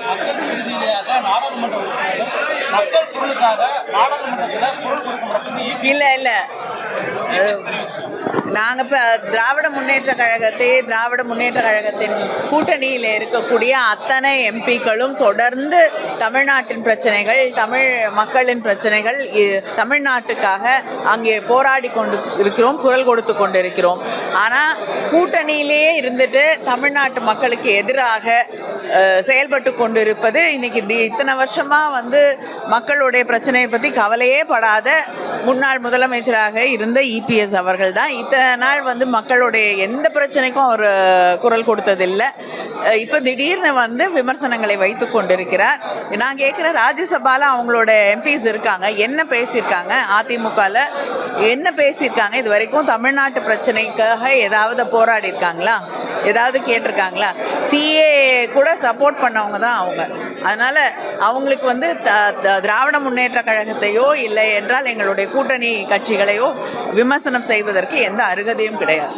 மக்கள் பிரதிநிதியாக நாடாளுமன்ற உறுப்பினர்கள் மக்கள் குரலுக்காக நாடாளுமன்றத்தில் குரல் கொடுக்க மாட்டோம். இல்லை நாங்கள் இப்போ திராவிட முன்னேற்ற கழகத்தின் கூட்டணியில் இருக்கக்கூடிய அத்தனை எம்பிக்களும் தொடர்ந்து தமிழ்நாட்டின் பிரச்சனைகள், தமிழ் மக்களின் பிரச்சனைகள், தமிழ்நாட்டுக்காக அங்கே போராடி கொண்டு இருக்கிறோம், குரல் கொடுத்து கொண்டு இருக்கிறோம். ஆனால் கூட்டணியிலேயே இருந்துட்டு தமிழ்நாட்டு மக்களுக்கு எதிராக செயல்பட்டு கொண்டு இருப்பது இன்னைக்கு இத்தனை வருஷமாக மக்களுடைய பிரச்சனையை பற்றி கவலையே படாத முன்னாள் முதலமைச்சராக இருந்த இபிஎஸ் அவர்கள் தான். இத்தனை நாள் மக்களுடைய எந்த பிரச்சனைக்கும் அவர் குரல் கொடுத்ததில்லை. இப்போ திடீர்னு விமர்சனங்களை வைத்து கொண்டிருக்கிறார். நான் கேட்குறேன், ராஜ்யசபாவில் அவங்களோட எம்பிஸ் இருக்காங்க, என்ன பேசியிருக்காங்க? அதிமுகவில் என்ன பேசியிருக்காங்க? இது வரைக்கும் தமிழ்நாட்டு பிரச்சனைக்காக ஏதாவது போராடி இருக்காங்களா? ஏதாவது கேட்டிருக்காங்களா? சிஏ கூட சப்போர்ட் பண்ணவங்க தான் அவங்க. அதனால் அவங்களுக்கு திராவிட முன்னேற்ற கழகத்தையோ இல்லை என்றால் எங்களுடைய கூட்டணி கட்சிகளையோ விமர்சனம் செய்வதற்கு எந்த அருகதையும் கிடையாது.